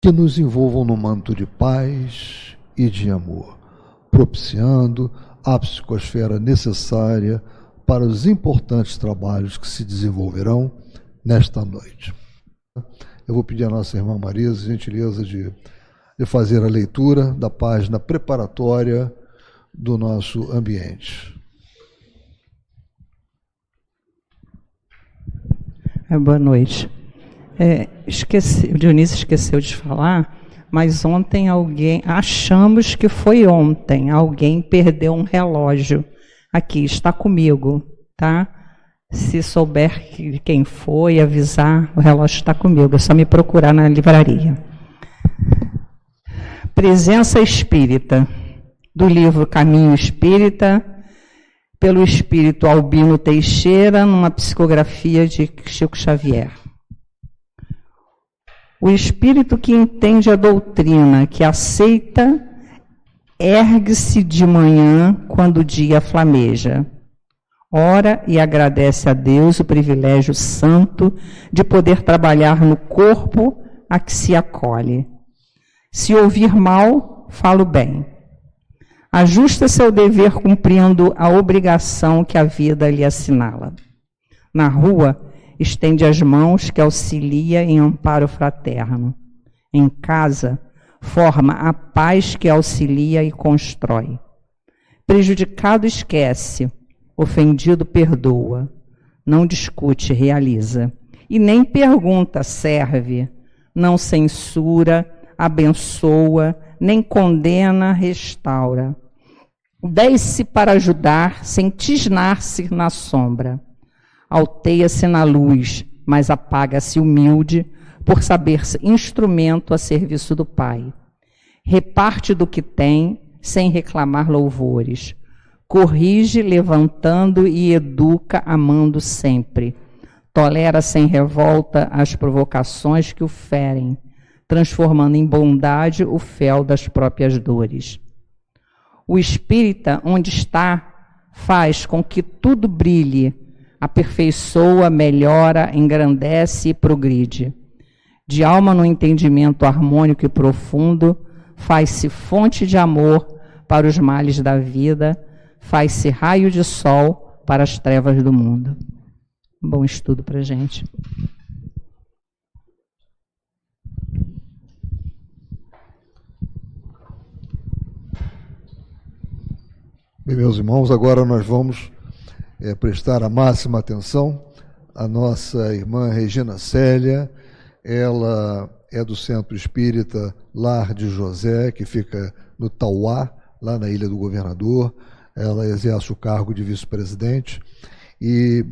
que nos envolvam no manto de paz e de amor, propiciando a psicosfera necessária para os importantes trabalhos que se desenvolverão nesta noite. Eu vou pedir à nossa irmã Marisa a gentileza de fazer a leitura da página preparatória do nosso ambiente. Boa noite. O Dionísio esqueceu de falar, mas ontem achamos que foi ontem, alguém perdeu um relógio. Aqui, está comigo, tá? Se souber quem foi, avisar, o relógio está comigo, é só me procurar na livraria. Presença Espírita, do livro Caminho Espírita, pelo Espírito Albino Teixeira, numa psicografia de Chico Xavier. O espírito que entende a doutrina, que aceita, ergue-se de manhã quando o dia flameja. Ora e agradece a Deus o privilégio santo de poder trabalhar no corpo a que se acolhe. Se ouvir mal, falo bem. Ajusta seu dever cumprindo a obrigação que a vida lhe assinala. Na rua, estende as mãos que auxilia em amparo fraterno. Em casa, forma a paz que auxilia e constrói. Prejudicado esquece, ofendido perdoa. Não discute, realiza. E nem pergunta, serve. Não censura, abençoa, nem condena, restaura. Desce para ajudar, sem tisnar-se na sombra. Alteia-se na luz, mas apaga-se humilde, por saber-se instrumento a serviço do Pai. Reparte do que tem, sem reclamar louvores. Corrige, levantando e educa, amando sempre. Tolera sem revolta as provocações que o ferem, transformando em bondade o fel das próprias dores. O espírita, onde está, faz com que tudo brilhe, aperfeiçoa, melhora, engrandece e progride. De alma no entendimento harmônico e profundo, faz-se fonte de amor para os males da vida, faz-se raio de sol para as trevas do mundo. Bom estudo para a gente. Bem, meus irmãos, agora nós vamos prestar a máxima atenção à nossa irmã Regina Célia. Ela é do Centro Espírita Lar de José, que fica no Tauá, lá na Ilha do Governador. Ela exerce o cargo de vice-presidente e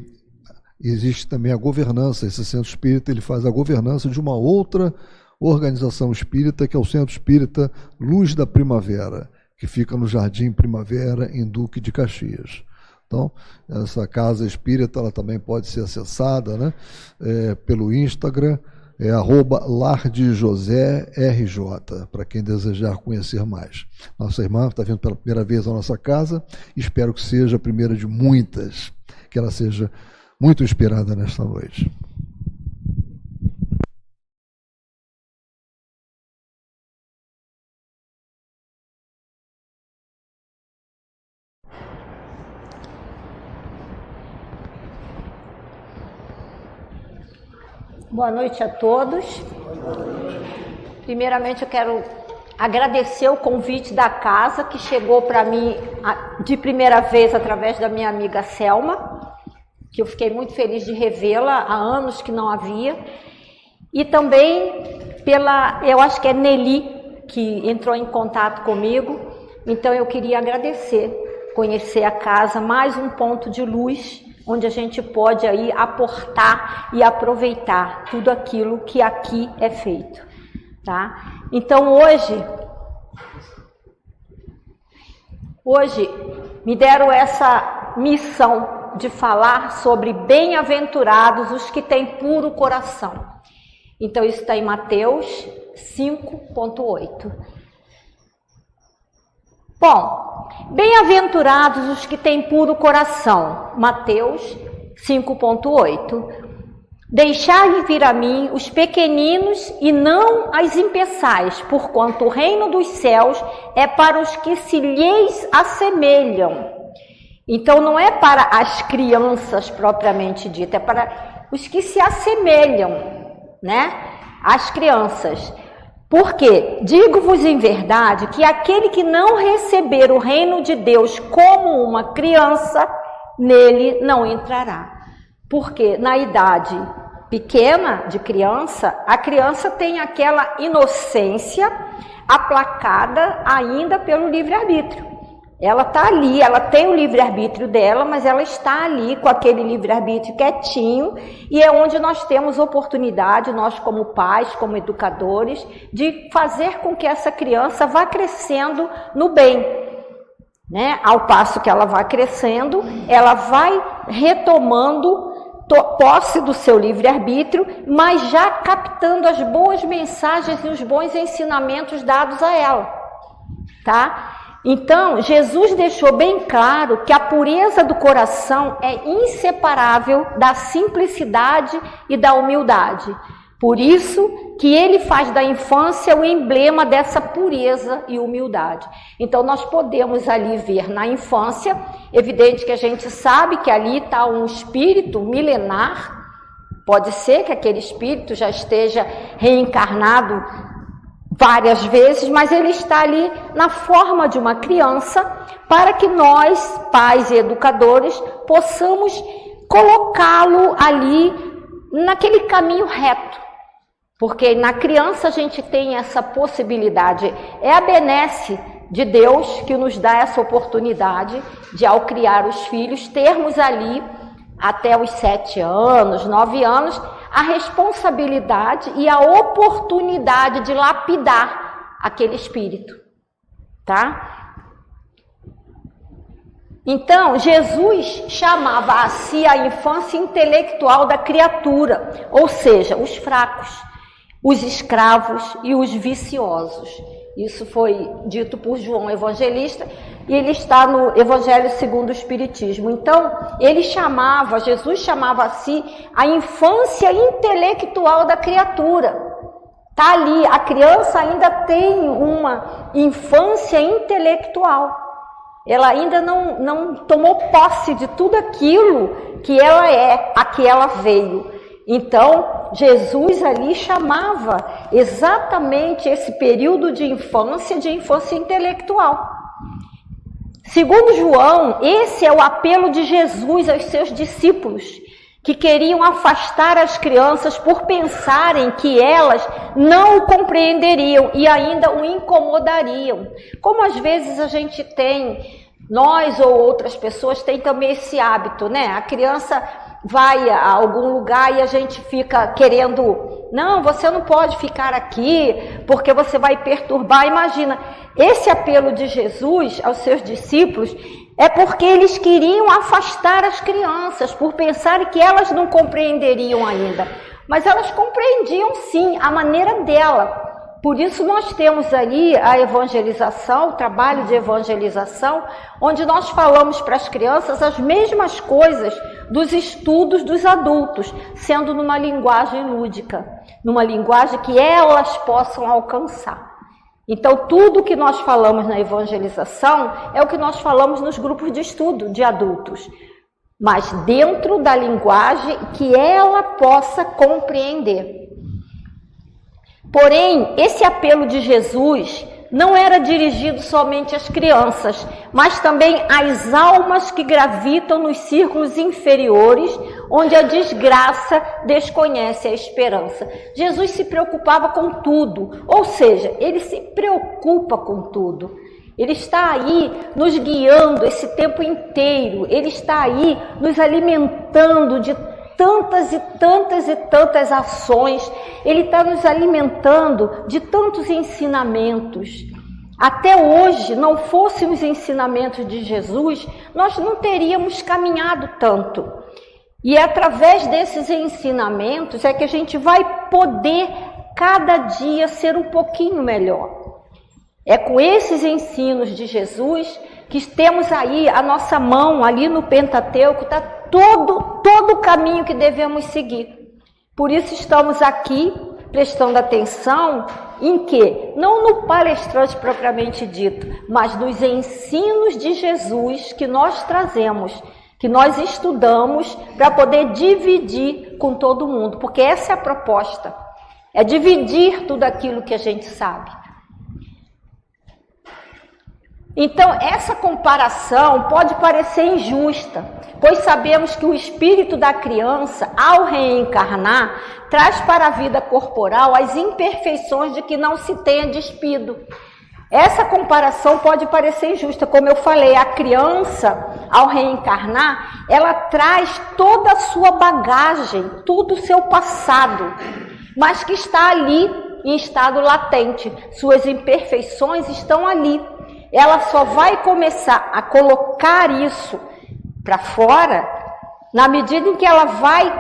existe também a governança. Esse Centro Espírita ele faz a governança de uma outra organização espírita, que é o Centro Espírita Luz da Primavera, que fica no Jardim Primavera, em Duque de Caxias. Então, essa casa espírita ela também pode ser acessada, né, pelo Instagram, @lardejoserj, para quem desejar conhecer mais. Nossa irmã está vindo pela primeira vez à nossa casa, espero que seja a primeira de muitas, que ela seja muito inspirada nesta noite. Boa noite a todos. Primeiramente, eu quero agradecer o convite da casa, que chegou para mim de primeira vez através da minha amiga Selma, que eu fiquei muito feliz de revê-la, há anos que não havia. E também eu acho que é Nelly, que entrou em contato comigo. Então, eu queria agradecer, conhecer a casa, mais um ponto de luz, onde a gente pode aí aportar e aproveitar tudo aquilo que aqui é feito, tá? Então hoje me deram essa missão de falar sobre bem-aventurados os que têm puro coração. Então isso está em Mateus 5.8. Bom, bem-aventurados os que têm puro coração, Mateus 5.8. Deixai vir a mim os pequeninos e não as impeçais, porquanto o reino dos céus é para os que se lhes assemelham. Então não é para as crianças propriamente dita, é para os que se assemelham, né? As crianças. Porque digo-vos em verdade que aquele que não receber o reino de Deus como uma criança, nele não entrará. Porque na idade pequena de criança, a criança tem aquela inocência aplacada ainda pelo livre-arbítrio. Ela está ali, ela tem o livre-arbítrio dela, mas ela está ali com aquele livre-arbítrio quietinho, e é onde nós temos oportunidade, nós como pais, como educadores, de fazer com que essa criança vá crescendo no bem, né? Ao passo que ela vai crescendo, ela vai retomando posse do seu livre-arbítrio, mas já captando as boas mensagens e os bons ensinamentos dados a ela, tá? Então, Jesus deixou bem claro que a pureza do coração é inseparável da simplicidade e da humildade. Por isso que ele faz da infância o emblema dessa pureza e humildade. Então, nós podemos ali ver na infância, evidente que a gente sabe que ali está um espírito milenar, pode ser que aquele espírito já esteja reencarnado várias vezes, mas ele está ali na forma de uma criança, para que nós, pais e educadores, possamos colocá-lo ali naquele caminho reto. Porque na criança a gente tem essa possibilidade, é a benesse de Deus que nos dá essa oportunidade de, ao criar os filhos, termos ali até os 7 anos, 9 anos, a responsabilidade e a oportunidade de lapidar aquele espírito, tá? Então, Jesus chamava a si a infância intelectual da criatura, ou seja, os fracos, os escravos e os viciosos. Isso foi dito por João Evangelista e ele está no Evangelho segundo o Espiritismo. Então, Jesus chamava a si a infância intelectual da criatura. Está ali, a criança ainda tem uma infância intelectual. Ela ainda não tomou posse de tudo aquilo que ela é, a que ela veio. Então, Jesus ali chamava exatamente esse período de infância intelectual. Segundo João, esse é o apelo de Jesus aos seus discípulos, que queriam afastar as crianças por pensarem que elas não o compreenderiam e ainda o incomodariam. Como às vezes a gente tem, nós ou outras pessoas têm também esse hábito, né? A criança vai a algum lugar e a gente fica querendo, não, você não pode ficar aqui porque você vai perturbar. Imagina, esse apelo de Jesus aos seus discípulos é porque eles queriam afastar as crianças por pensarem que elas não compreenderiam ainda, mas elas compreendiam sim, a maneira dela. Por isso nós temos aí a evangelização, o trabalho de evangelização, onde nós falamos para as crianças as mesmas coisas dos estudos dos adultos, sendo numa linguagem lúdica, numa linguagem que elas possam alcançar. Então, tudo que nós falamos na evangelização é o que nós falamos nos grupos de estudo de adultos, mas dentro da linguagem que ela possa compreender. Porém, esse apelo de Jesus não era dirigido somente às crianças, mas também às almas que gravitam nos círculos inferiores, onde a desgraça desconhece a esperança. Jesus se preocupava com tudo, ou seja, ele se preocupa com tudo. Ele está aí nos guiando esse tempo inteiro, ele está aí nos alimentando de tantas e tantas e tantas ações, ele está nos alimentando de tantos ensinamentos. Até hoje, não fossem os ensinamentos de Jesus, nós não teríamos caminhado tanto. E é através desses ensinamentos é que a gente vai poder cada dia ser um pouquinho melhor. É com esses ensinos de Jesus que temos aí a nossa mão ali no Pentateuco, está todo o caminho que devemos seguir. Por isso estamos aqui prestando atenção em quê? Não no palestrante propriamente dito, mas nos ensinos de Jesus que nós trazemos, que nós estudamos para poder dividir com todo mundo, porque essa é a proposta, é dividir tudo aquilo que a gente sabe. Então, essa comparação pode parecer injusta, pois sabemos que o espírito da criança, ao reencarnar, traz para a vida corporal as imperfeições de que não se tenha despido. Essa comparação pode parecer injusta, como eu falei, a criança, ao reencarnar, ela traz toda a sua bagagem, todo o seu passado, mas que está ali em estado latente. Suas imperfeições estão ali. Ela só vai começar a colocar isso para fora na medida em que ela vai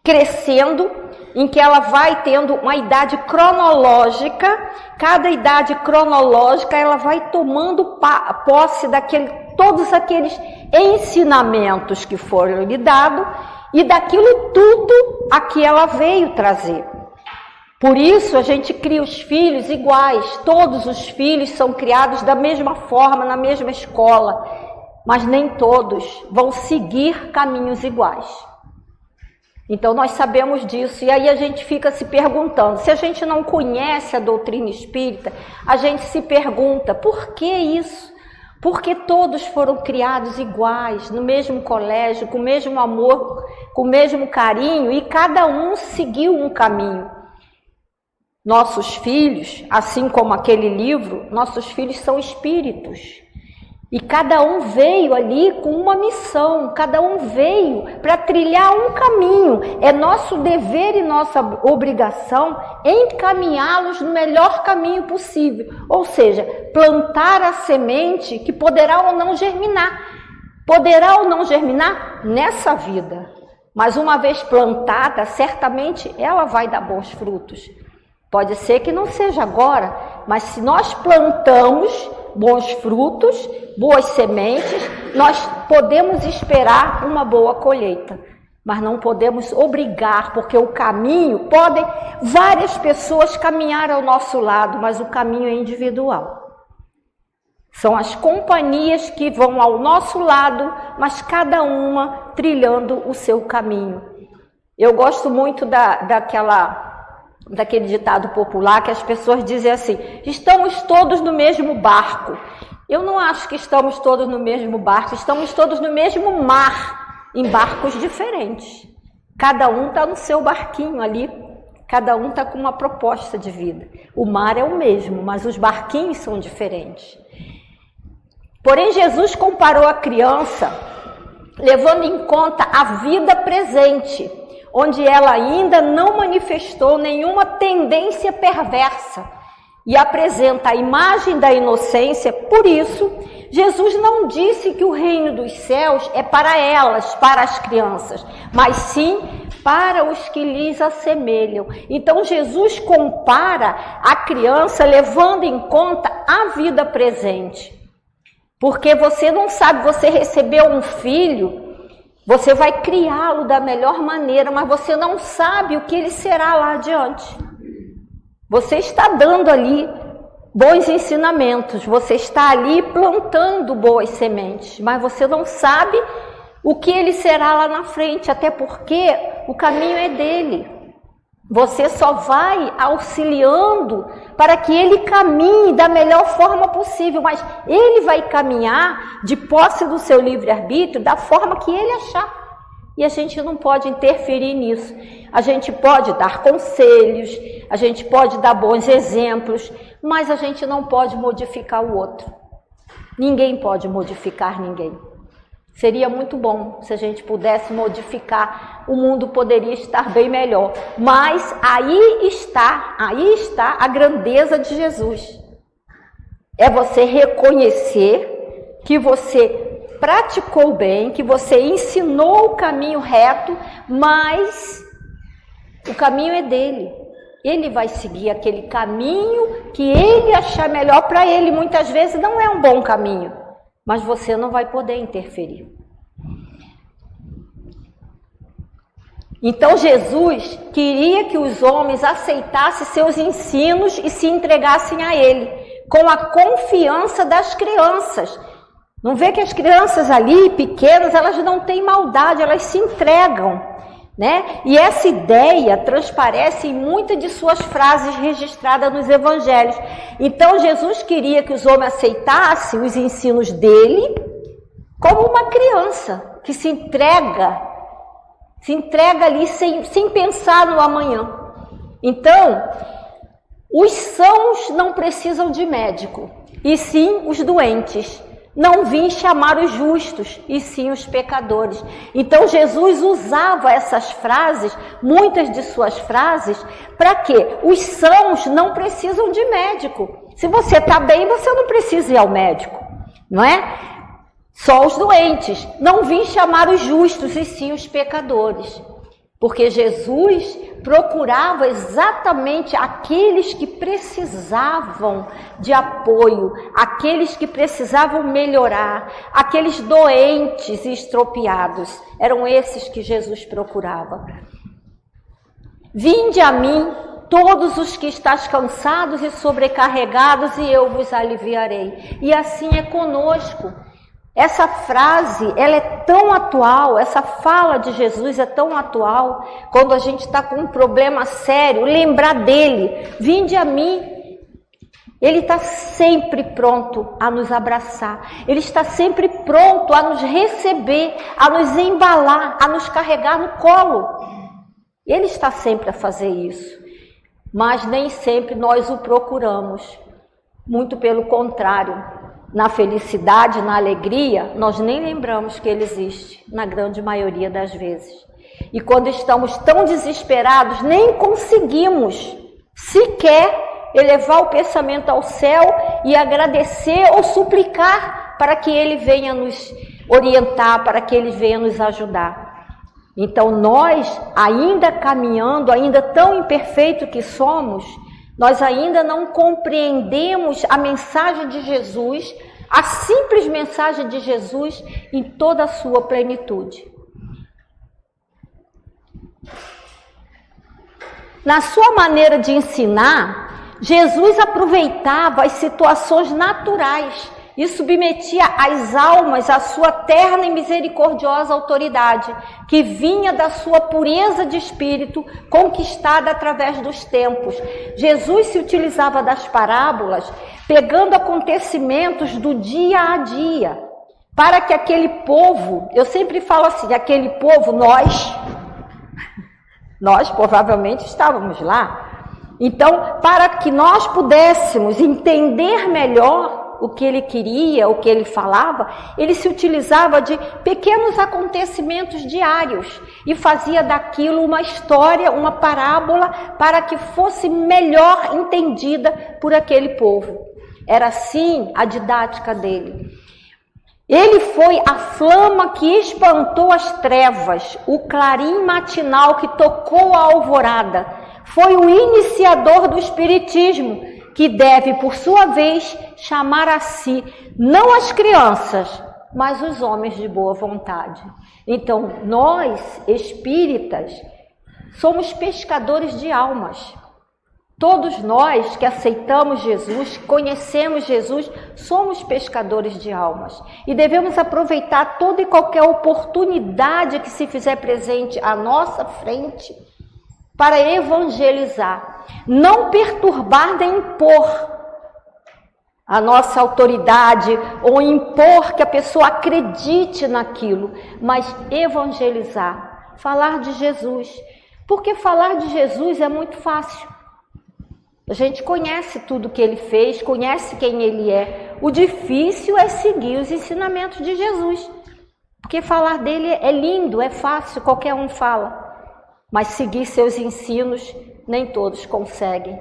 crescendo, em que ela vai tendo uma idade cronológica. Cada idade cronológica ela vai tomando posse todos aqueles ensinamentos que foram lhe dados e daquilo tudo a que ela veio trazer. Por isso a gente cria os filhos iguais, todos os filhos são criados da mesma forma, na mesma escola, mas nem todos vão seguir caminhos iguais. Então nós sabemos disso, e aí a gente fica se perguntando, se a gente não conhece a doutrina espírita, a gente se pergunta, por que isso? Porque todos foram criados iguais, no mesmo colégio, com o mesmo amor, com o mesmo carinho, e cada um seguiu um caminho. Nossos filhos, assim como aquele livro, nossos filhos são espíritos. E cada um veio ali com uma missão, cada um veio para trilhar um caminho. É nosso dever e nossa obrigação encaminhá-los no melhor caminho possível. Ou seja, plantar a semente que poderá ou não germinar. Poderá ou não germinar nessa vida. Mas uma vez plantada, certamente ela vai dar bons frutos. Pode ser que não seja agora, mas se nós plantamos bons frutos, boas sementes, nós podemos esperar uma boa colheita. Mas não podemos obrigar, porque o caminho, podem várias pessoas caminhar ao nosso lado, mas o caminho é individual. São as companhias que vão ao nosso lado, mas cada uma trilhando o seu caminho. Eu gosto muito daquele ditado popular que as pessoas dizem assim, estamos todos no mesmo barco. Eu não acho que estamos todos no mesmo barco, estamos todos no mesmo mar, em barcos diferentes. Cada um está no seu barquinho ali, cada um está com uma proposta de vida. O mar é o mesmo, mas os barquinhos são diferentes. Porém, Jesus comparou a criança, levando em conta a vida presente, onde ela ainda não manifestou nenhuma tendência perversa e apresenta a imagem da inocência. Por isso, Jesus não disse que o reino dos céus é para elas, para as crianças, mas sim para os que lhes assemelham. Então, Jesus compara a criança levando em conta a vida presente. Porque você não sabe, você recebeu um filho, você vai criá-lo da melhor maneira, mas você não sabe o que ele será lá adiante. Você está dando ali bons ensinamentos, você está ali plantando boas sementes, mas você não sabe o que ele será lá na frente, até porque o caminho é dele. Você só vai auxiliando para que ele caminhe da melhor forma possível, mas ele vai caminhar de posse do seu livre-arbítrio da forma que ele achar. E a gente não pode interferir nisso. A gente pode dar conselhos, a gente pode dar bons exemplos, mas a gente não pode modificar o outro. Ninguém pode modificar ninguém. Seria muito bom se a gente pudesse modificar, o mundo poderia estar bem melhor. Mas aí está a grandeza de Jesus. É você reconhecer que você praticou bem, que você ensinou o caminho reto, mas o caminho é dele. Ele vai seguir aquele caminho que ele achar melhor para ele. Muitas vezes não é um bom caminho, mas você não vai poder interferir. Então Jesus queria que os homens aceitassem seus ensinos e se entregassem a Ele, com a confiança das crianças. Não vê que as crianças ali, pequenas, elas não têm maldade, elas se entregam, né? E essa ideia transparece em muitas de suas frases registradas nos evangelhos. Então Jesus queria que os homens aceitassem os ensinos dele como uma criança que se entrega ali sem pensar no amanhã. Então, os sãos não precisam de médico, e sim os doentes. Não vim chamar os justos, e sim os pecadores. Então Jesus usava essas frases, muitas de suas frases, para quê? Os sãos não precisam de médico. Se você está bem, você não precisa ir ao médico, não é? Só os doentes. Não vim chamar os justos, e sim os pecadores. Porque Jesus procurava exatamente aqueles que precisavam de apoio, aqueles que precisavam melhorar, aqueles doentes e estropiados. Eram esses que Jesus procurava. Vinde a mim, todos os que estáis cansados e sobrecarregados, e eu vos aliviarei. E assim é conosco. Essa frase, ela é tão atual, essa fala de Jesus é tão atual, quando a gente está com um problema sério, lembrar dele, vinde a mim. Ele está sempre pronto a nos abraçar, ele está sempre pronto a nos receber, a nos embalar, a nos carregar no colo. Ele está sempre a fazer isso, mas nem sempre nós o procuramos, muito pelo contrário. Na felicidade, na alegria, nós nem lembramos que ele existe, na grande maioria das vezes. E quando estamos tão desesperados, nem conseguimos sequer elevar o pensamento ao céu e agradecer ou suplicar para que ele venha nos orientar, para que ele venha nos ajudar. Então nós, ainda caminhando, ainda tão imperfeito que somos, nós ainda não compreendemos a mensagem de Jesus, a simples mensagem de Jesus em toda a sua plenitude. Na sua maneira de ensinar, Jesus aproveitava as situações naturais e submetia as almas à sua terna e misericordiosa autoridade, que vinha da sua pureza de espírito, conquistada através dos tempos. Jesus se utilizava das parábolas, pegando acontecimentos do dia a dia, para que aquele povo, eu sempre falo assim, aquele povo, nós provavelmente estávamos lá. Então, para que nós pudéssemos entender melhor o que ele queria, o que ele falava, ele se utilizava de pequenos acontecimentos diários e fazia daquilo uma história, uma parábola, para que fosse melhor entendida por aquele povo. Era assim a didática dele. Ele foi a flama que espantou as trevas, o clarim matinal que tocou a alvorada. Foi o iniciador do espiritismo, que deve, por sua vez, chamar a si, não as crianças, mas os homens de boa vontade. Então, nós, espíritas, somos pescadores de almas. Todos nós que aceitamos Jesus, conhecemos Jesus, somos pescadores de almas. E devemos aproveitar toda e qualquer oportunidade que se fizer presente à nossa frente para evangelizar. Não perturbar nem impor a nossa autoridade ou impor que a pessoa acredite naquilo, mas evangelizar, falar de Jesus. Porque falar de Jesus é muito fácil. A gente conhece tudo que ele fez, conhece quem ele é. O difícil é seguir os ensinamentos de Jesus. Porque falar dele é lindo, é fácil, qualquer um fala. Mas seguir seus ensinos, nem todos conseguem.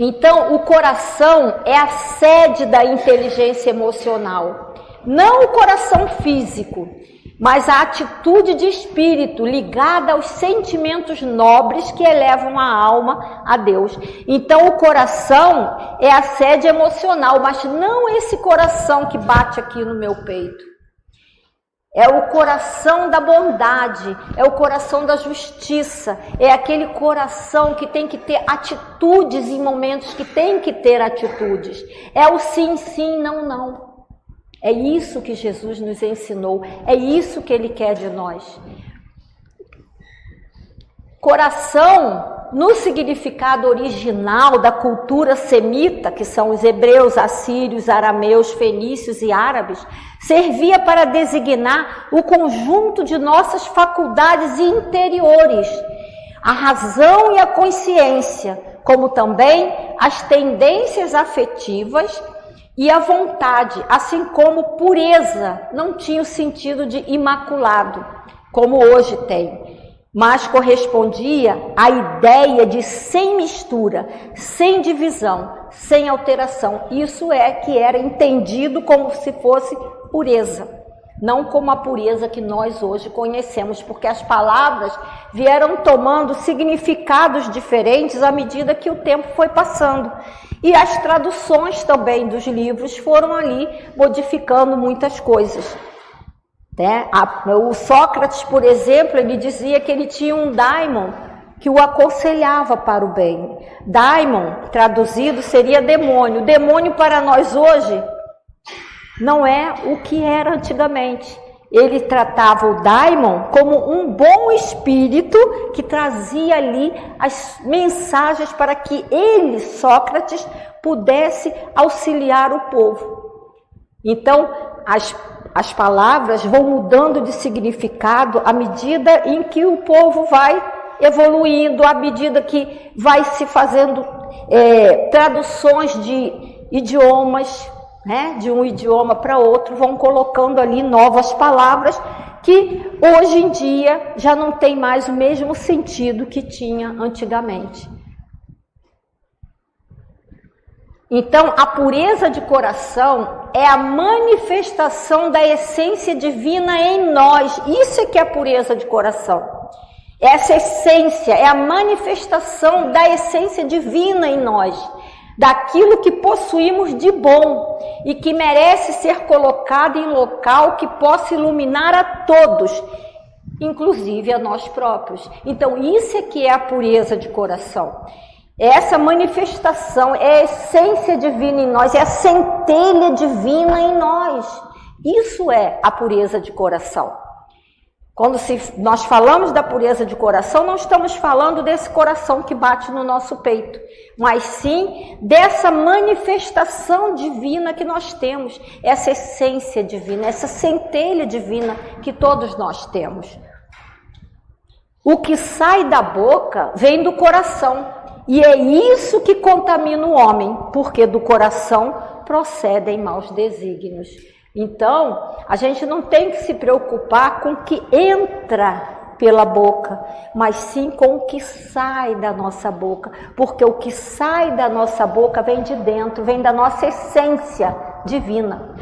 Então, o coração é a sede da inteligência emocional. Não o coração físico, mas a atitude de espírito ligada aos sentimentos nobres que elevam a alma a Deus. Então o coração é a sede emocional, mas não esse coração que bate aqui no meu peito. É o coração da bondade, é o coração da justiça, é aquele coração que tem que ter atitudes em momentos que tem que ter atitudes. É o sim, sim, não, não. É isso que Jesus nos ensinou, é isso que Ele quer de nós. Coração, no significado original da cultura semita, que são os hebreus, assírios, arameus, fenícios e árabes, servia para designar o conjunto de nossas faculdades interiores, a razão e a consciência, como também as tendências afetivas e a vontade, assim como pureza não tinha o sentido de imaculado, como hoje tem, mas correspondia à ideia de sem mistura, sem divisão, sem alteração. Isso é que era entendido como se fosse pureza, não como a pureza que nós hoje conhecemos, porque as palavras vieram tomando significados diferentes à medida que o tempo foi passando. E as traduções também dos livros foram ali modificando muitas coisas. O Sócrates, por exemplo, ele dizia que ele tinha um daimon que o aconselhava para o bem. Daimon, traduzido, seria demônio. Demônio para nós hoje não é o que era antigamente. Ele tratava o daimon como um bom espírito que trazia ali as mensagens para que ele, Sócrates, pudesse auxiliar o povo. Então, as palavras vão mudando de significado à medida em que o povo vai evoluindo, à medida que vai se fazendo traduções de idiomas, né, de um idioma para outro, vão colocando ali novas palavras que hoje em dia já não tem mais o mesmo sentido que tinha antigamente. Então, a pureza de coração é a manifestação da essência divina em nós. Isso é que é a pureza de coração. Essa essência é a manifestação da essência divina em nós, daquilo que possuímos de bom e que merece ser colocado em local que possa iluminar a todos, inclusive a nós próprios. Então, isso é que é a pureza de coração. Essa manifestação é a essência divina em nós, é a centelha divina em nós. Isso é a pureza de coração. Quando nós falamos da pureza de coração, não estamos falando desse coração que bate no nosso peito, mas sim dessa manifestação divina que nós temos, essa essência divina, essa centelha divina que todos nós temos. O que sai da boca vem do coração. E é isso que contamina o homem, porque do coração procedem maus desígnios. Então, a gente não tem que se preocupar com o que entra pela boca, mas sim com o que sai da nossa boca, porque o que sai da nossa boca vem de dentro, vem da nossa essência divina.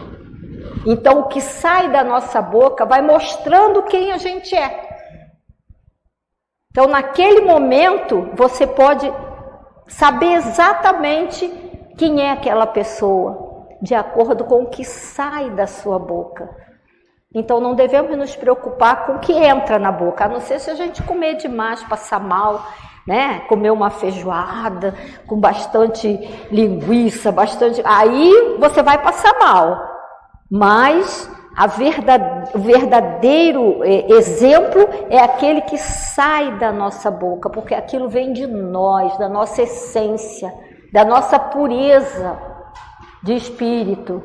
Então, o que sai da nossa boca vai mostrando quem a gente é. Então, naquele momento, você pode saber exatamente quem é aquela pessoa, de acordo com o que sai da sua boca. Então não devemos nos preocupar com o que entra na boca, a não ser se a gente comer demais, passar mal, né? Comer uma feijoada com bastante linguiça, aí você vai passar mal. Mas o verdadeiro exemplo é aquele que sai da nossa boca, porque aquilo vem de nós, da nossa essência, da nossa pureza de espírito.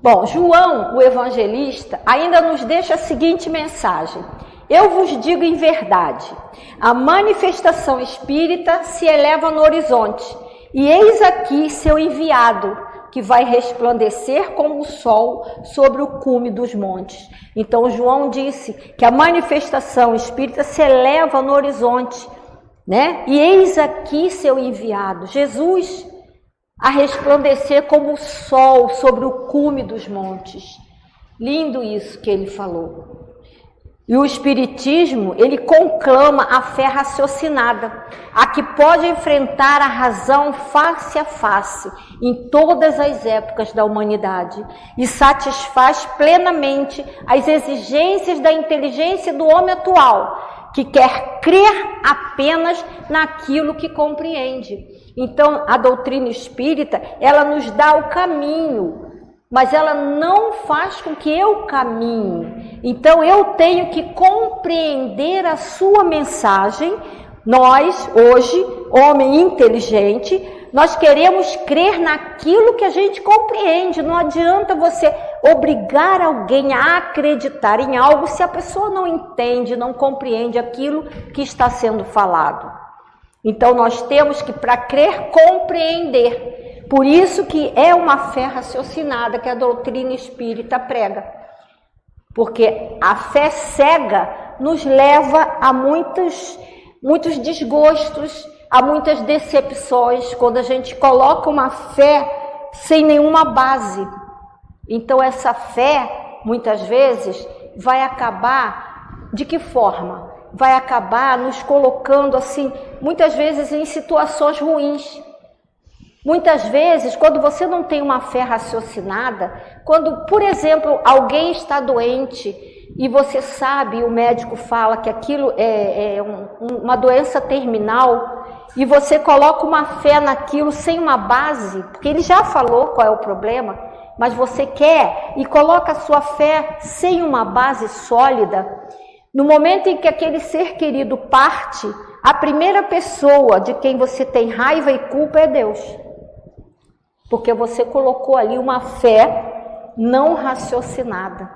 Bom, João, o evangelista, ainda nos deixa a seguinte mensagem: eu vos digo em verdade, a manifestação espírita se eleva no horizonte, e eis aqui seu enviado, que vai resplandecer como o sol sobre o cume dos montes. Então João disse que a manifestação espírita se eleva no horizonte, né? E eis aqui seu enviado, Jesus, a resplandecer como o sol sobre o cume dos montes. Lindo isso que ele falou. E o Espiritismo, ele conclama a fé raciocinada, a que pode enfrentar a razão face a face, em todas as épocas da humanidade, e satisfaz plenamente as exigências da inteligência do homem atual, que quer crer apenas naquilo que compreende. Então, a doutrina espírita, ela nos dá o caminho, mas ela não faz com que eu caminhe. Então, eu tenho que compreender a sua mensagem. Nós, hoje, homem inteligente, nós queremos crer naquilo que a gente compreende. Não adianta você obrigar alguém a acreditar em algo se a pessoa não entende, não compreende aquilo que está sendo falado. Então, nós temos que, para crer, compreender. Por isso que é uma fé raciocinada que a doutrina espírita prega. Porque a fé cega nos leva a muitos desgostos, a muitas decepções, quando a gente coloca uma fé sem nenhuma base. Então essa fé, muitas vezes, vai acabar de que forma? Vai acabar nos colocando assim, muitas vezes em situações ruins. Muitas vezes, quando você não tem uma fé raciocinada, quando, por exemplo, alguém está doente e você sabe, o médico fala que aquilo é uma doença terminal, e você coloca uma fé naquilo sem uma base, porque ele já falou qual é o problema, mas você quer e coloca a sua fé sem uma base sólida, no momento em que aquele ser querido parte, a primeira pessoa de quem você tem raiva e culpa é Deus. Porque você colocou ali uma fé não raciocinada.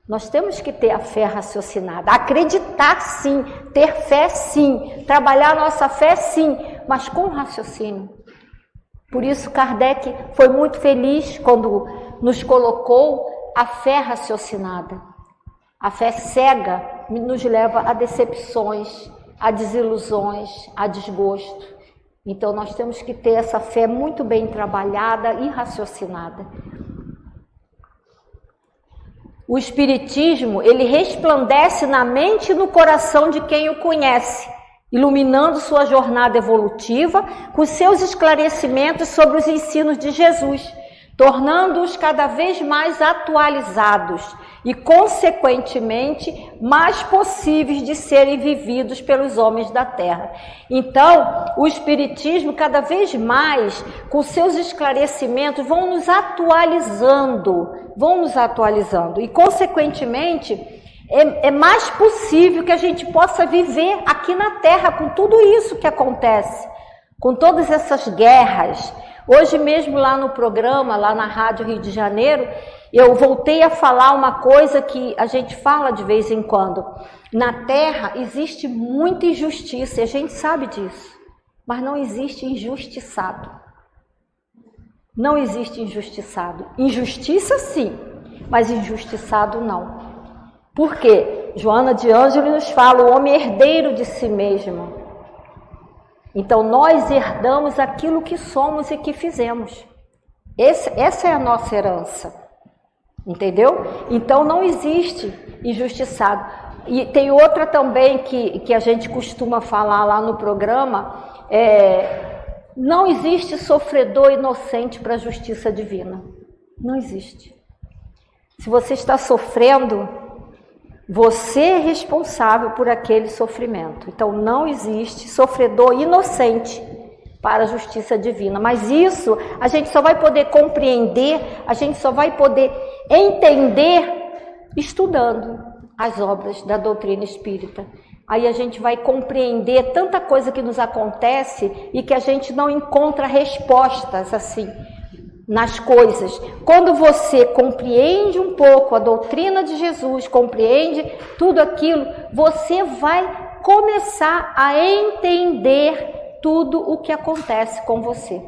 Nós temos que ter a fé raciocinada, acreditar sim, ter fé sim, trabalhar a nossa fé sim, mas com raciocínio. Por isso Kardec foi muito feliz quando nos colocou a fé raciocinada. A fé cega nos leva a decepções, a desilusões, a desgosto. Então, nós temos que ter essa fé muito bem trabalhada e raciocinada. O Espiritismo, ele resplandece na mente e no coração de quem o conhece, iluminando sua jornada evolutiva com seus esclarecimentos sobre os ensinos de Jesus, tornando-os cada vez mais atualizados e, consequentemente, mais possíveis de serem vividos pelos homens da Terra. Então, o Espiritismo, cada vez mais, com seus esclarecimentos, vão nos atualizando, e, consequentemente, é mais possível que a gente possa viver aqui na Terra com tudo isso que acontece, com todas essas guerras. Hoje mesmo lá no programa, lá na Rádio Rio de Janeiro, eu voltei a falar uma coisa que a gente fala de vez em quando. Na Terra existe muita injustiça, e a gente sabe disso, mas não existe injustiçado. Não existe injustiçado. Injustiça sim, mas injustiçado não. Por quê? Joana de Ângelo nos fala, o homem herdeiro de si mesmo. Então, nós herdamos aquilo que somos e que fizemos. Essa é a nossa herança. Entendeu? Então, não existe injustiçado. E tem outra também que a gente costuma falar lá no programa, não existe sofredor inocente para a justiça divina. Não existe. Se você está sofrendo, você é responsável por aquele sofrimento. Então, não existe sofredor inocente para a justiça divina. Mas isso a gente só vai poder compreender, a gente só vai poder entender estudando as obras da doutrina espírita. Aí a gente vai compreender tanta coisa que nos acontece e que a gente não encontra respostas assim nas coisas. Quando você compreende um pouco a doutrina de Jesus, compreende tudo aquilo, você vai começar a entender tudo o que acontece com você.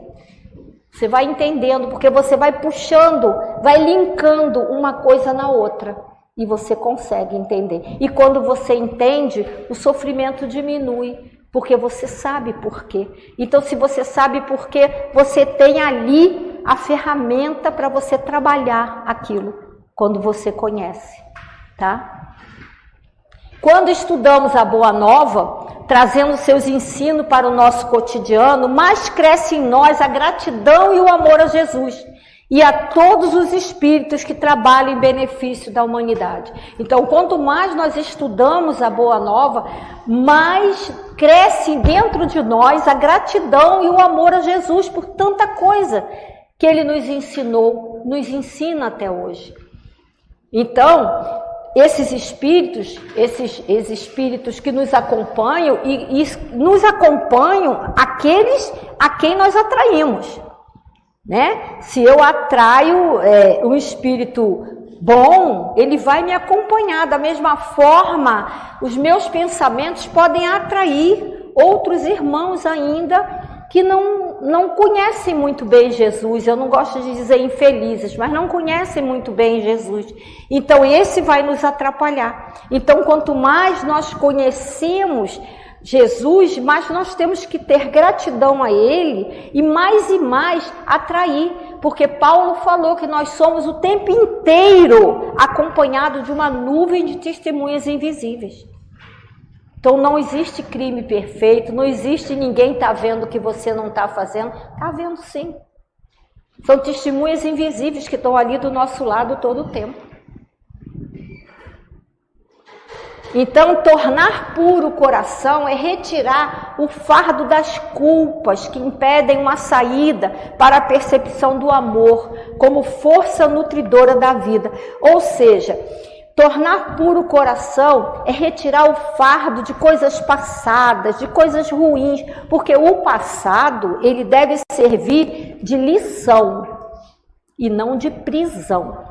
Você vai entendendo, porque você vai puxando, vai linkando uma coisa na outra e você consegue entender. E quando você entende, o sofrimento diminui, porque você sabe por quê. Então, se você sabe por quê, você tem ali a ferramenta para você trabalhar aquilo, quando você conhece, tá? Quando estudamos a Boa Nova, trazendo seus ensinos para o nosso cotidiano, mais cresce em nós a gratidão e o amor a Jesus e a todos os espíritos que trabalham em benefício da humanidade. Então, quanto mais nós estudamos a Boa Nova, mais cresce dentro de nós a gratidão e o amor a Jesus por tanta coisa que Ele nos ensinou, nos ensina até hoje. Então, esses espíritos que nos acompanham e nos acompanham aqueles a quem nós atraímos, né? Se eu atraio um espírito bom, ele vai me acompanhar. Da mesma forma, os meus pensamentos podem atrair outros irmãos ainda que não conhecem muito bem Jesus. Eu não gosto de dizer infelizes, mas não conhecem muito bem Jesus. Então, esse vai nos atrapalhar. Então, quanto mais nós conhecemos Jesus, mais nós temos que ter gratidão a Ele e mais atrair. Porque Paulo falou que nós somos o tempo inteiro acompanhados de uma nuvem de testemunhas invisíveis. Então, não existe crime perfeito, não existe ninguém tá vendo o que você não está fazendo. Está vendo sim. São testemunhas invisíveis que estão ali do nosso lado todo o tempo. Então, tornar puro o coração é retirar o fardo das culpas que impedem uma saída para a percepção do amor como força nutridora da vida. Ou seja, tornar puro o coração é retirar o fardo de coisas passadas, de coisas ruins, porque o passado, ele deve servir de lição e não de prisão.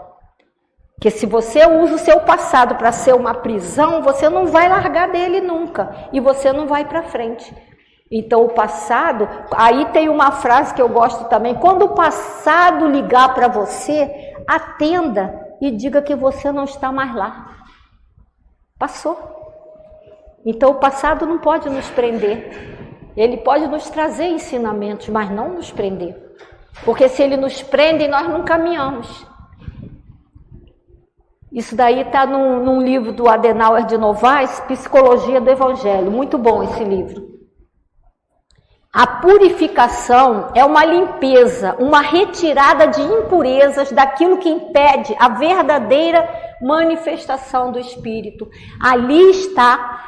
Porque se você usa o seu passado para ser uma prisão, você não vai largar dele nunca e você não vai para frente. Então o passado, aí tem uma frase que eu gosto também, quando o passado ligar para você, atenda e diga que você não está mais lá. Passou. Então o passado não pode nos prender. Ele pode nos trazer ensinamentos, mas não nos prender. Porque se ele nos prende, nós não caminhamos. Isso daí está num livro do Adenauer de Novaes, Psicologia do Evangelho. Muito bom esse livro. A purificação é uma limpeza, uma retirada de impurezas daquilo que impede a verdadeira manifestação do Espírito. Ali está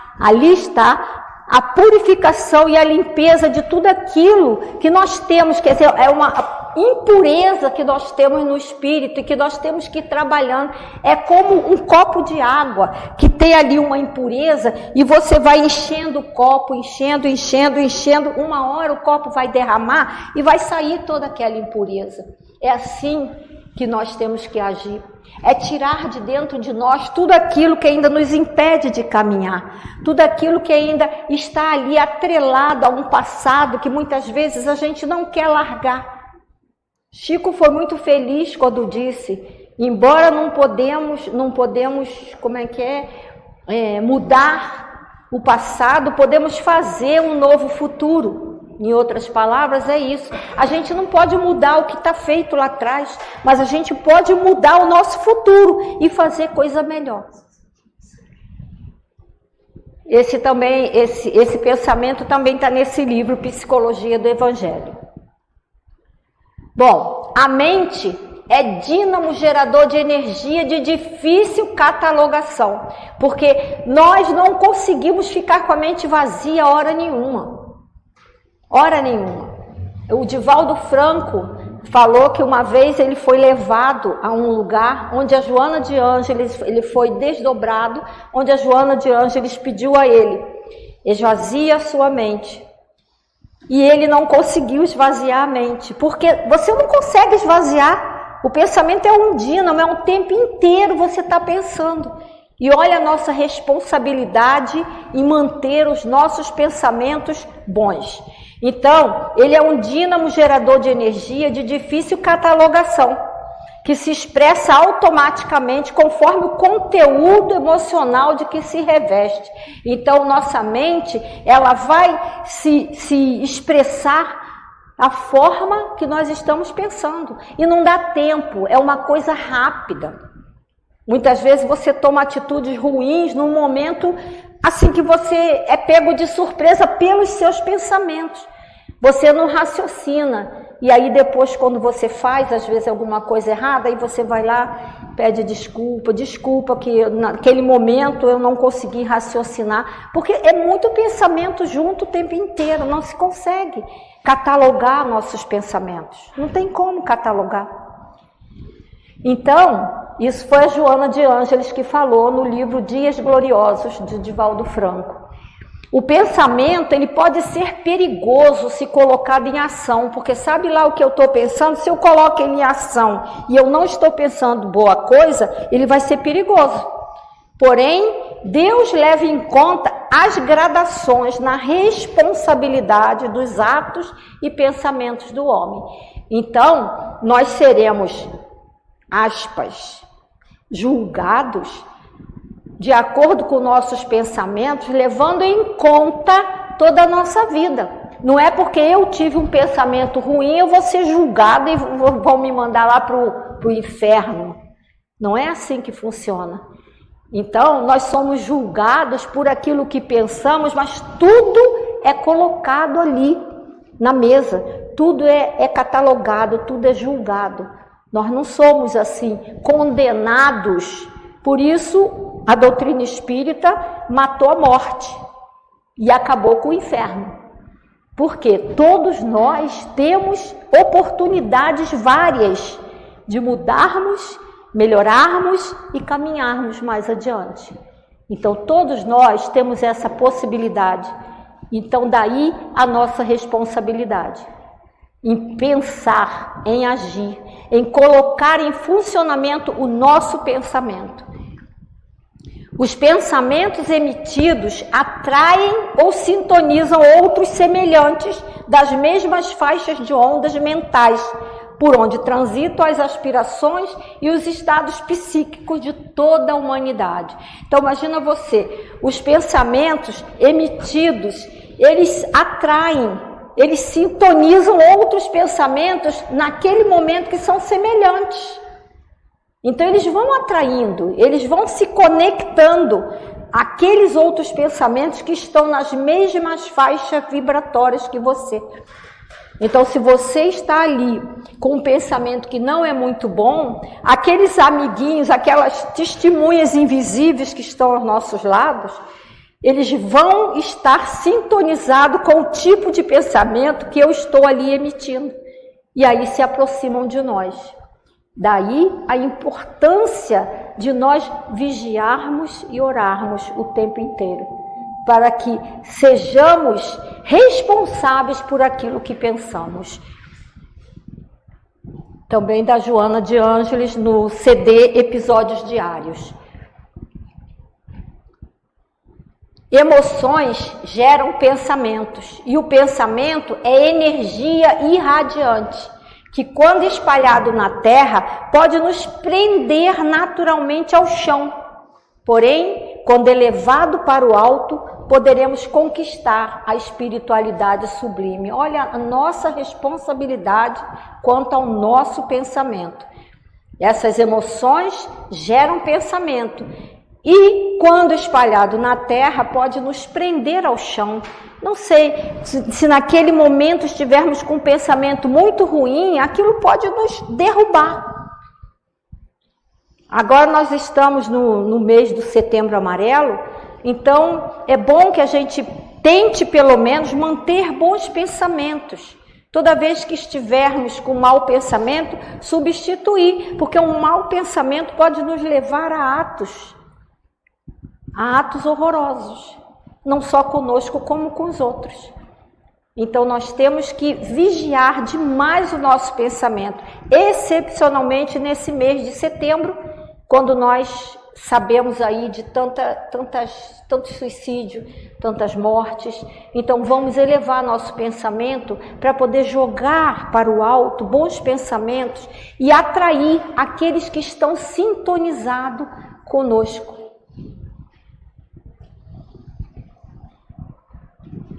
a purificação e a limpeza de tudo aquilo que nós temos, quer dizer, é uma impureza que nós temos no espírito e que nós temos que ir trabalhando. É como um copo de água que tem ali uma impureza e você vai enchendo o copo, enchendo, uma hora o copo vai derramar e vai sair toda aquela impureza. É assim que nós temos que agir. É tirar de dentro de nós tudo aquilo que ainda nos impede de caminhar, tudo aquilo que ainda está ali atrelado a um passado que muitas vezes a gente não quer largar. Chico foi muito feliz quando disse, embora não podemos, mudar o passado, podemos fazer um novo futuro. Em outras palavras, é isso. A gente não pode mudar o que está feito lá atrás, mas a gente pode mudar o nosso futuro e fazer coisa melhor. Esse pensamento também está nesse livro, Psicologia do Evangelho. Bom, a mente é dínamo gerador de energia de difícil catalogação, porque nós não conseguimos ficar com a mente vazia hora nenhuma. Hora nenhuma. O Divaldo Franco falou que uma vez ele foi levado a um lugar onde a Joana de Ângeles, ele foi desdobrado, onde a Joana de Ângeles pediu a ele, esvazia a sua mente. E ele não conseguiu esvaziar a mente, porque você não consegue esvaziar. O pensamento é um dínamo, é um tempo inteiro você está pensando. E olha a nossa responsabilidade em manter os nossos pensamentos bons. Então, ele é um dínamo gerador de energia de difícil catalogação, que se expressa automaticamente conforme o conteúdo emocional de que se reveste. Então, nossa mente, ela vai se expressar a forma que nós estamos pensando. E não dá tempo, é uma coisa rápida. Muitas vezes você toma atitudes ruins num momento assim que você é pego de surpresa pelos seus pensamentos. Você não raciocina. E aí depois, quando você faz, às vezes, alguma coisa errada, aí você vai lá, pede desculpa que naquele momento eu não consegui raciocinar. Porque é muito pensamento junto o tempo inteiro, não se consegue catalogar nossos pensamentos. Não tem como catalogar. Então, isso foi a Joana de Ângeles que falou no livro Dias Gloriosos, de Divaldo Franco. O pensamento, ele pode ser perigoso se colocado em ação, porque sabe lá o que eu estou pensando? Se eu coloco ele em ação e eu não estou pensando boa coisa, ele vai ser perigoso. Porém, Deus leva em conta as gradações na responsabilidade dos atos e pensamentos do homem. Então, nós seremos, aspas, julgados de acordo com nossos pensamentos, levando em conta toda a nossa vida. Não é porque eu tive um pensamento ruim, eu vou ser julgada e vão me mandar lá para o inferno. Não é assim que funciona. Então, nós somos julgados por aquilo que pensamos, mas tudo é colocado ali na mesa. Tudo é catalogado, tudo é julgado. Nós não somos assim, condenados. Por isso, a doutrina espírita matou a morte e acabou com o inferno. Porque todos nós temos oportunidades várias de mudarmos, melhorarmos e caminharmos mais adiante. Então, todos nós temos essa possibilidade. Então, daí a nossa responsabilidade em pensar, em agir, em colocar em funcionamento o nosso pensamento. Os pensamentos emitidos atraem ou sintonizam outros semelhantes das mesmas faixas de ondas mentais, por onde transitam as aspirações e os estados psíquicos de toda a humanidade. Então, imagina você, os pensamentos emitidos, eles atraem, eles sintonizam outros pensamentos naquele momento que são semelhantes. Então, eles vão atraindo, eles vão se conectando àqueles outros pensamentos que estão nas mesmas faixas vibratórias que você. Então, se você está ali com um pensamento que não é muito bom, aqueles amiguinhos, aquelas testemunhas invisíveis que estão aos nossos lados, eles vão estar sintonizados com o tipo de pensamento que eu estou ali emitindo. E aí se aproximam de nós. Daí a importância de nós vigiarmos e orarmos o tempo inteiro, para que sejamos responsáveis por aquilo que pensamos. Também da Joana de Ângeles no CD Episódios Diários. Emoções geram pensamentos, e o pensamento é energia irradiante, que quando espalhado na terra, pode nos prender naturalmente ao chão. Porém, quando elevado para o alto, poderemos conquistar a espiritualidade sublime. Olha a nossa responsabilidade quanto ao nosso pensamento. Essas emoções geram pensamento. E, quando espalhado na terra, pode nos prender ao chão. Não sei, se naquele momento estivermos com um pensamento muito ruim, aquilo pode nos derrubar. Agora nós estamos no mês do Setembro Amarelo, então é bom que a gente tente pelo menos manter bons pensamentos. Toda vez que estivermos com mau pensamento, substituir, porque um mau pensamento pode nos levar a atos horrorosos, não só conosco como com os outros. Então nós temos que vigiar demais o nosso pensamento, excepcionalmente nesse mês de setembro, quando nós sabemos aí de tanto suicídio, tantas mortes. Então vamos elevar nosso pensamento para poder jogar para o alto bons pensamentos e atrair aqueles que estão sintonizados conosco.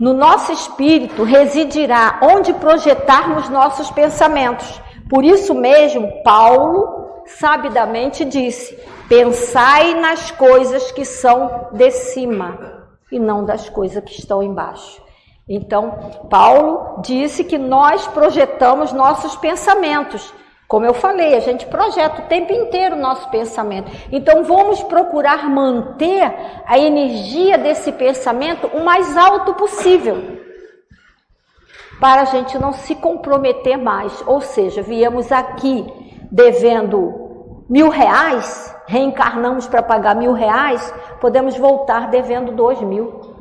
No nosso espírito residirá onde projetarmos nossos pensamentos. Por isso mesmo, Paulo sabidamente disse: pensai nas coisas que são de cima e não das coisas que estão embaixo. Então, Paulo disse que nós projetamos nossos pensamentos. Como eu falei, a gente projeta o tempo inteiro o nosso pensamento. Então, vamos procurar manter a energia desse pensamento o mais alto possível, para a gente não se comprometer mais. Ou seja, viemos aqui devendo R$1.000, reencarnamos para pagar R$1.000, podemos voltar devendo 2.000.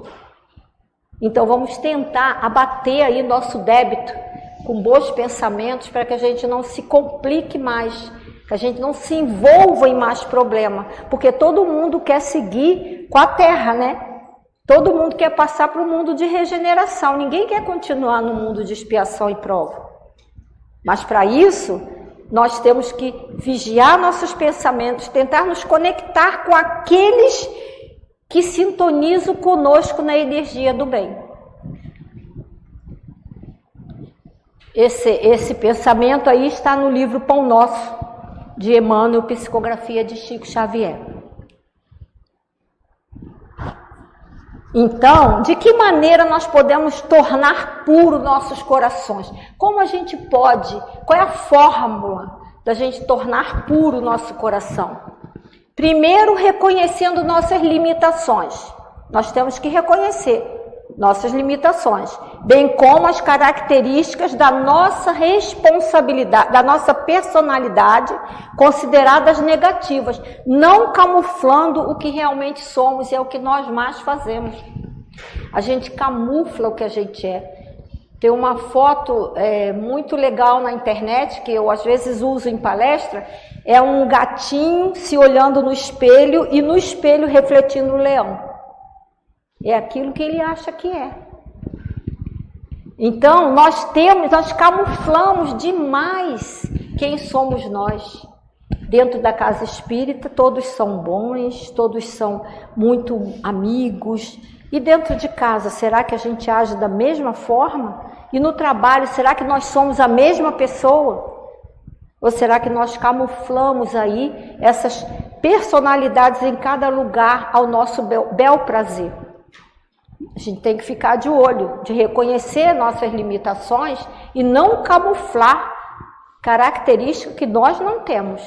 Então vamos tentar abater aí nosso débito com bons pensamentos, para que a gente não se complique mais, que a gente não se envolva em mais problema, porque todo mundo quer seguir com a Terra, né? Todo mundo quer passar para o mundo de regeneração, ninguém quer continuar no mundo de expiação e prova. Mas para isso, nós temos que vigiar nossos pensamentos, tentar nos conectar com aqueles que sintonizam conosco na energia do bem. Esse pensamento aí está no livro Pão Nosso, de Emmanuel, psicografia de Chico Xavier. Então, de que maneira nós podemos tornar puro nossos corações? Como a gente pode? Qual é a fórmula da gente tornar puro o nosso coração? Primeiro, reconhecendo nossas limitações. Nós temos que reconhecer nossas limitações, bem como as características da nossa responsabilidade, da nossa personalidade, consideradas negativas, não camuflando o que realmente somos, e é o que nós mais fazemos. A gente camufla o que a gente é. Tem uma foto muito legal na internet, que eu às vezes uso em palestra, é um gatinho se olhando no espelho e no espelho refletindo o leão. É aquilo que ele acha que é. Então, nós camuflamos demais quem somos nós. Dentro da casa espírita, todos são bons, todos são muito amigos. E dentro de casa, será que a gente age da mesma forma? E no trabalho, será que nós somos a mesma pessoa? Ou será que nós camuflamos aí essas personalidades em cada lugar ao nosso bel prazer? A gente tem que ficar de olho, de reconhecer nossas limitações e não camuflar características que nós não temos.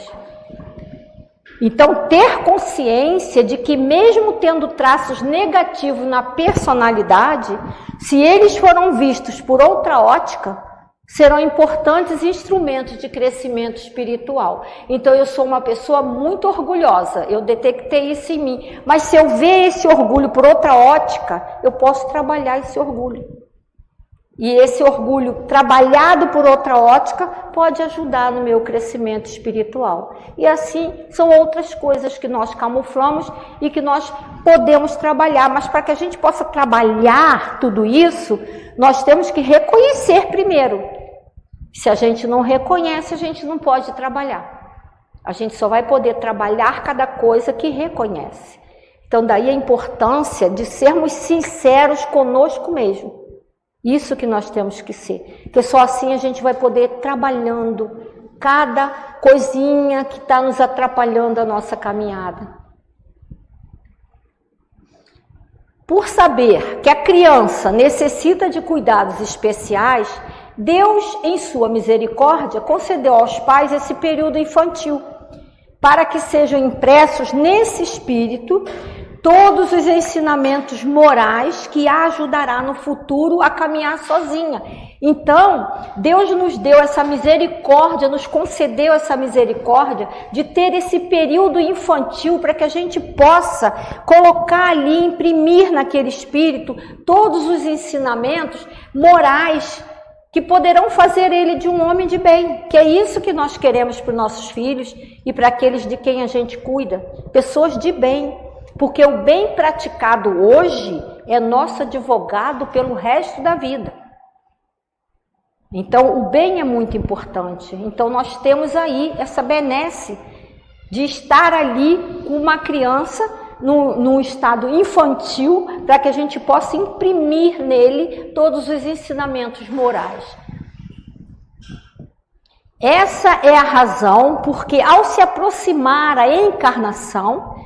Então, ter consciência de que mesmo tendo traços negativos na personalidade, se eles foram vistos por outra ótica, serão importantes instrumentos de crescimento espiritual. Então, eu sou uma pessoa muito orgulhosa, eu detectei isso em mim. Mas se eu ver esse orgulho por outra ótica, eu posso trabalhar esse orgulho. E esse orgulho trabalhado por outra ótica pode ajudar no meu crescimento espiritual. E assim, são outras coisas que nós camuflamos e que nós podemos trabalhar. Mas para que a gente possa trabalhar tudo isso, nós temos que reconhecer primeiro. Se a gente não reconhece, a gente não pode trabalhar. A gente só vai poder trabalhar cada coisa que reconhece. Então, daí a importância de sermos sinceros conosco mesmo. Isso que nós temos que ser. Porque só assim a gente vai poder ir trabalhando cada coisinha que está nos atrapalhando a nossa caminhada. Por saber que a criança necessita de cuidados especiais, Deus, em sua misericórdia, concedeu aos pais esse período infantil, para que sejam impressos nesse espírito todos os ensinamentos morais que a ajudará no futuro a caminhar sozinha. Então, Deus nos deu essa misericórdia, nos concedeu essa misericórdia de ter esse período infantil para que a gente possa colocar ali, imprimir naquele espírito todos os ensinamentos morais que poderão fazer ele de um homem de bem, que é isso que nós queremos para os nossos filhos e para aqueles de quem a gente cuida, pessoas de bem. Porque o bem praticado hoje é nosso advogado pelo resto da vida. Então, o bem é muito importante. Então, nós temos aí essa benesse de estar ali com uma criança num estado infantil, para que a gente possa imprimir nele todos os ensinamentos morais. Essa é a razão porque, ao se aproximar a encarnação,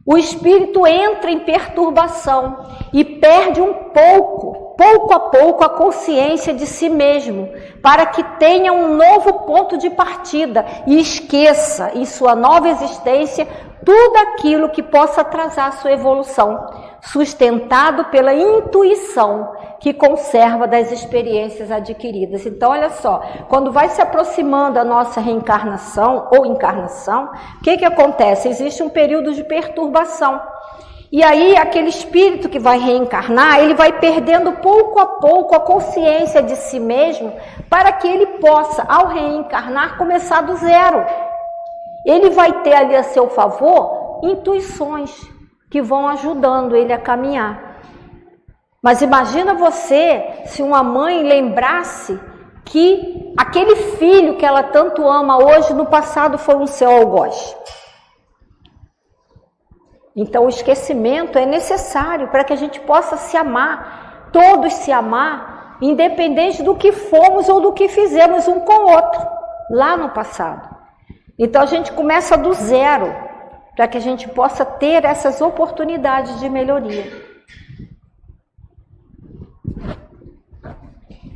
o espírito entra em perturbação e perde pouco a pouco, a consciência de si mesmo, para que tenha um novo ponto de partida e esqueça em sua nova existência tudo aquilo que possa atrasar sua evolução, sustentado pela intuição que conserva das experiências adquiridas. Então, olha só, quando vai se aproximando a nossa reencarnação ou encarnação, o que acontece? Existe um período de perturbação. E aí, aquele espírito que vai reencarnar, ele vai perdendo pouco a pouco a consciência de si mesmo, para que ele possa, ao reencarnar, começar do zero. Ele vai ter ali a seu favor intuições que vão ajudando ele a caminhar. Mas imagina você se uma mãe lembrasse que aquele filho que ela tanto ama hoje, no passado foi um seu algoz. Então o esquecimento é necessário para que a gente possa se amar, todos se amar, independente do que fomos ou do que fizemos um com o outro, lá no passado. Então a gente começa do zero, para que a gente possa ter essas oportunidades de melhoria.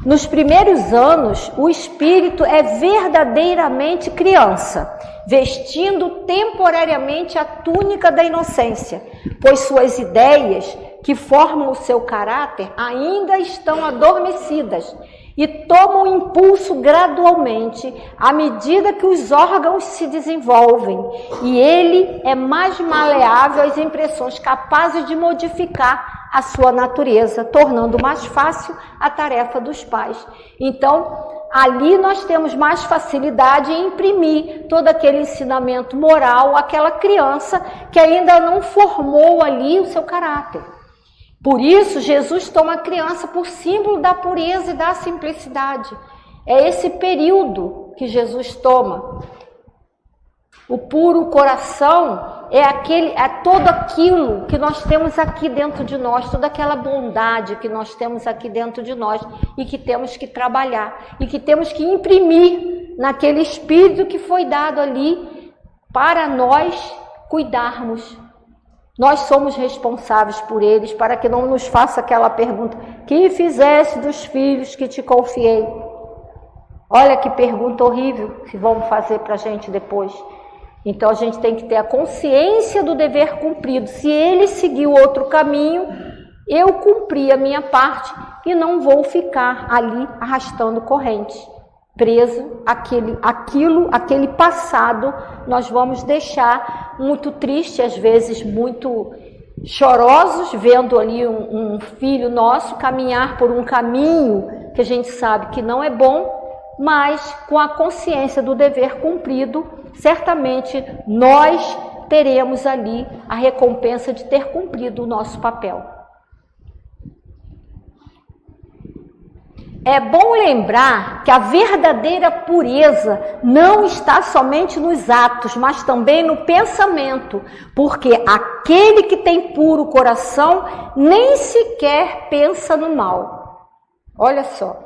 Nos primeiros anos, o espírito é verdadeiramente criança, vestindo temporariamente a túnica da inocência, pois suas ideias, que formam o seu caráter, ainda estão adormecidas e tomam impulso gradualmente à medida que os órgãos se desenvolvem, e ele é mais maleável às impressões, capazes de modificar a sua natureza, tornando mais fácil a tarefa dos pais. Então, ali nós temos mais facilidade em imprimir todo aquele ensinamento moral àquela criança que ainda não formou ali o seu caráter. Por isso, Jesus toma a criança por símbolo da pureza e da simplicidade. É esse período que Jesus toma. O puro coração é todo aquilo que nós temos aqui dentro de nós, toda aquela bondade que nós temos aqui dentro de nós e que temos que trabalhar e que temos que imprimir naquele espírito que foi dado ali para nós cuidarmos. Nós somos responsáveis por eles, para que não nos faça aquela pergunta: que fizeste dos filhos que te confiei? Olha que pergunta horrível que vão fazer para a gente depois. Então a gente tem que ter a consciência do dever cumprido. Se ele seguiu outro caminho, eu cumpri a minha parte e não vou ficar ali arrastando corrente, preso aquele passado. Nós vamos deixar muito triste, às vezes muito chorosos, vendo ali um filho nosso caminhar por um caminho que a gente sabe que não é bom, mas com a consciência do dever cumprido, certamente nós teremos ali a recompensa de ter cumprido o nosso papel. É bom lembrar que a verdadeira pureza não está somente nos atos, mas também no pensamento, porque aquele que tem puro coração nem sequer pensa no mal. Olha só.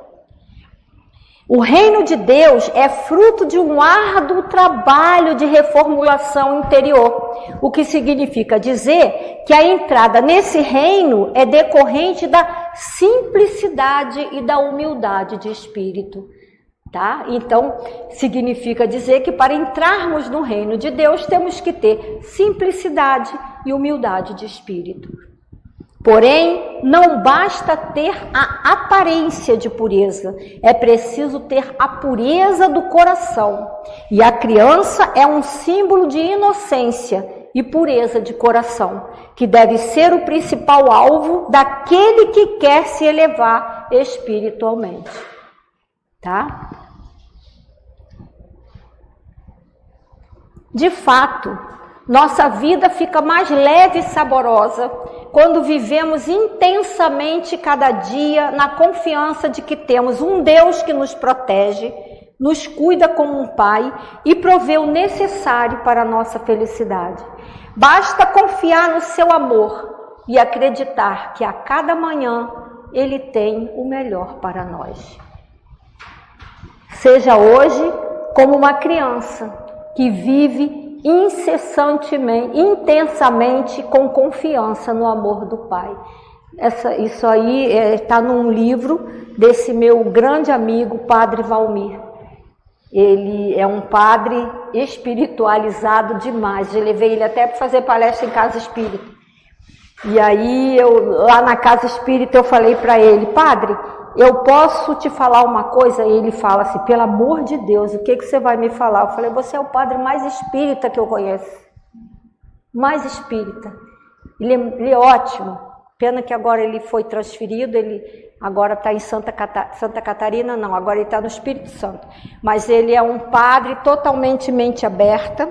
O reino de Deus é fruto de um árduo trabalho de reformulação interior, o que significa dizer que a entrada nesse reino é decorrente da simplicidade e da humildade de espírito, tá? Então, significa dizer que para entrarmos no reino de Deus temos que ter simplicidade e humildade de espírito. Porém, não basta ter a aparência de pureza, é preciso ter a pureza do coração. E a criança é um símbolo de inocência e pureza de coração, que deve ser o principal alvo daquele que quer se elevar espiritualmente. Tá? De fato, nossa vida fica mais leve e saborosa quando vivemos intensamente cada dia na confiança de que temos um Deus que nos protege, nos cuida como um pai e provê o necessário para a nossa felicidade. Basta confiar no seu amor e acreditar que a cada manhã Ele tem o melhor para nós. Seja hoje como uma criança que vive incessantemente, intensamente, com confiança no amor do Pai. Isso aí está num livro desse meu grande amigo, Padre Valmir. Ele é um padre espiritualizado demais. Eu levei ele até para fazer palestra em casa espírita. E aí, lá na casa espírita, eu falei para ele: padre, eu posso te falar uma coisa? E ele fala assim: pelo amor de Deus, o que você vai me falar? Eu falei: você é o padre mais espírita que eu conheço. Mais espírita. Ele é ótimo. Pena que agora ele foi transferido, ele agora está em Santa Catarina, não, agora ele está no Espírito Santo. Mas ele é um padre totalmente mente aberta,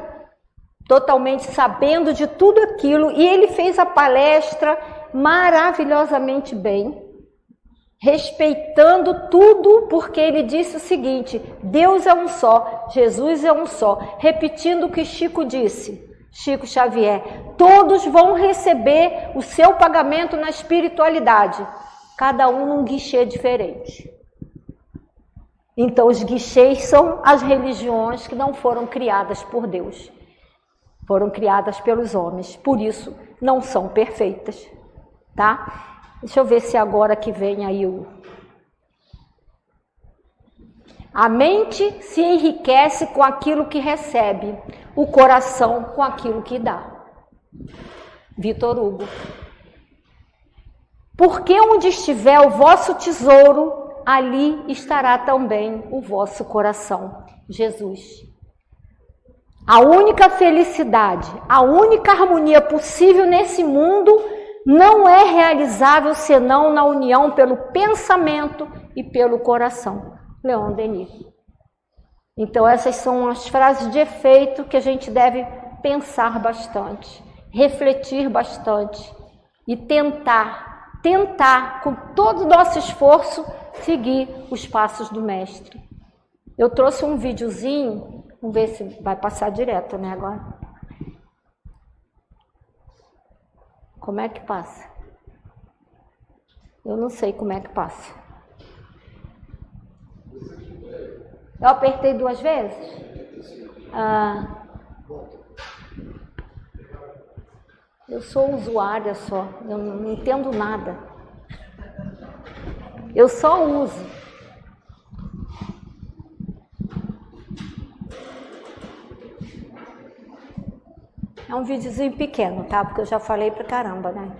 totalmente sabendo de tudo aquilo, e ele fez a palestra maravilhosamente bem, respeitando tudo, porque ele disse o seguinte: Deus é um só, Jesus é um só, repetindo o que Chico disse. Chico Xavier, todos vão receber o seu pagamento na espiritualidade, cada um num guichê diferente. Então os guichês são as religiões que não foram criadas por Deus, foram criadas pelos homens, por isso não são perfeitas, tá? Deixa eu ver se agora que vem aí A mente se enriquece com aquilo que recebe, o coração com aquilo que dá. Vitor Hugo. Porque onde estiver o vosso tesouro, ali estará também o vosso coração. Jesus. A única felicidade, a única harmonia possível nesse mundo não é realizável senão na união pelo pensamento e pelo coração. Leon Denis. Então essas são as frases de efeito que a gente deve pensar bastante, refletir bastante e tentar com todo o nosso esforço seguir os passos do mestre. Eu trouxe um videozinho, vamos ver se vai passar direto, né, agora. Como é que passa? Eu não sei como é que passa. Eu apertei 2 vezes? Eu sou usuária só, eu não entendo nada. Eu só uso. É um videozinho pequeno, tá? Porque eu já falei pra caramba, né?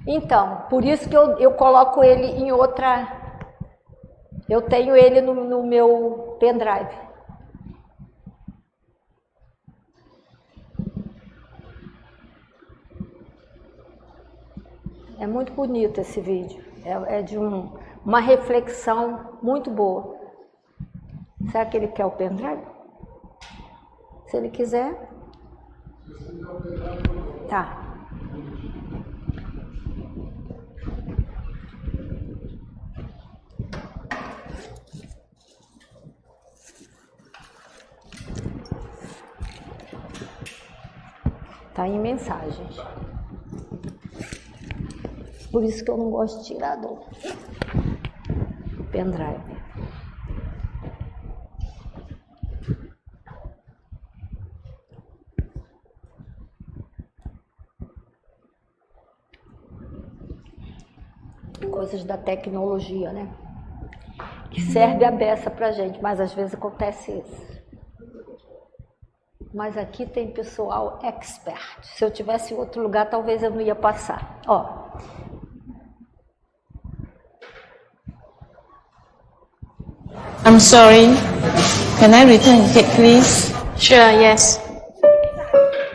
Então, por isso que eu coloco ele em outra... Eu tenho ele no meu pendrive. É muito bonito esse vídeo. É de uma reflexão muito boa. Será que ele quer o pendrive? Se ele quiser... Tá. Tá em mensagens. Por isso que eu não gosto de tirar do pendrive. Coisas da tecnologia, né? Que serve a beça pra gente, mas às vezes acontece isso. Mas aqui tem pessoal expert. Se eu tivesse em outro lugar, talvez eu não ia passar. Ó. I'm sorry. Can I return the cake, please? Sure, yes.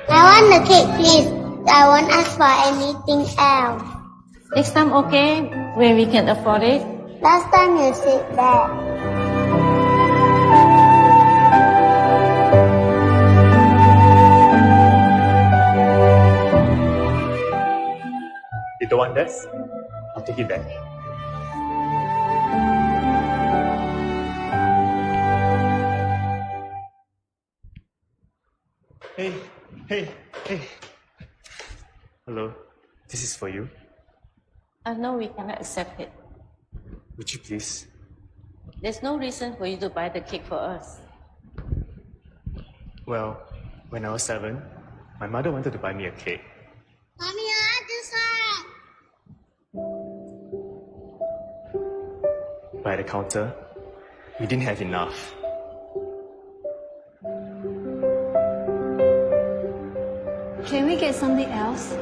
I want the cake, please. I won't ask for anything else. Next time, okay? When we can afford it? Last time you said that. You don't want this? I'll take it back. Hey. Hello, this is for you. No, we cannot accept it. Would you please? There's no reason for you to buy the cake for us. Well, when I was 7, my mother wanted to buy me a cake. Mommy, I decide. But at the counter, we didn't have enough. Can we get something else?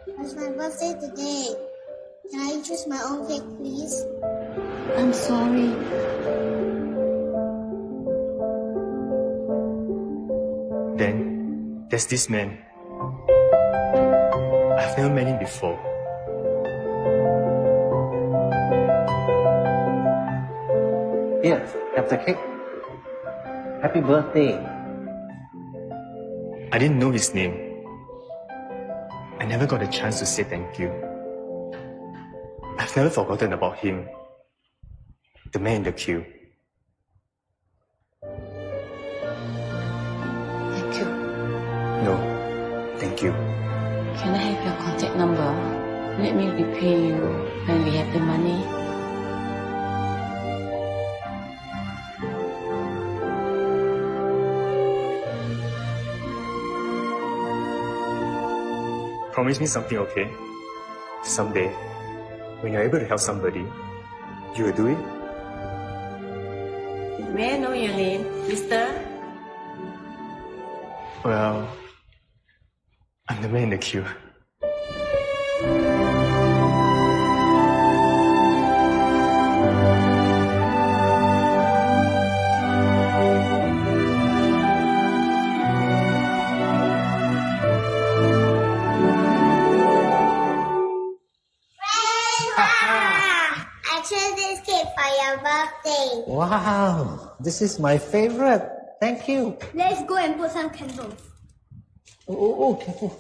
It's my birthday today. Can I choose my own cake, please? I'm sorry. Then, there's this man. I've never met him before. Here, have the cake. Happy birthday. I didn't know his name. I never got a chance to say thank you. I've never forgotten about him. The man in the queue. Thank you. No, thank you. Can I have your contact number? Let me repay you when we have the money. Promise me something, okay? Someday, when you're able to help somebody, you will do it? May I know your name, mister? Well, I'm the man in the queue. I chose this cake for your birthday. Wow, this is my favorite. Thank you. Let's go and put some candles. Oh, careful.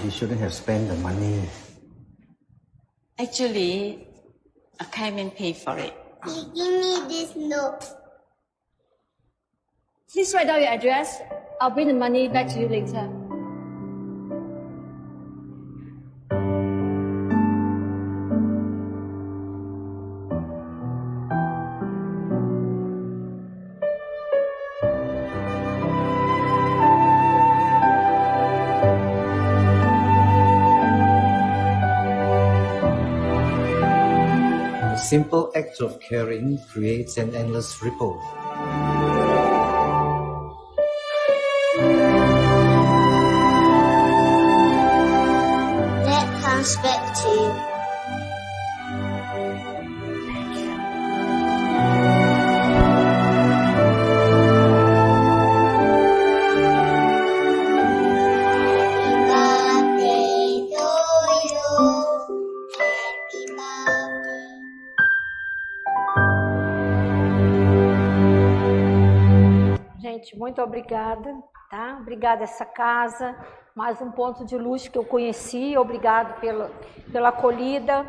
You shouldn't have spent the money. Actually, I came and paid for it. Give me this note. Please write down your address. I'll bring the money back to you later. A simple act of caring creates an endless ripple. That comes back to you. Happy birthday to you. Happy birthday. Gente, muito obrigada, tá? Obrigada essa casa, mais um ponto de luz que eu conheci, obrigado pela acolhida,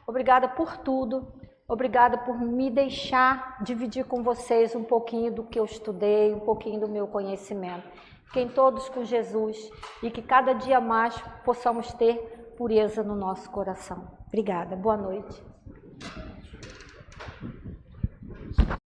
obrigada por tudo, obrigada por me deixar dividir com vocês um pouquinho do que eu estudei, um pouquinho do meu conhecimento. Fiquem todos com Jesus e que cada dia mais possamos ter pureza no nosso coração. Obrigada, boa noite.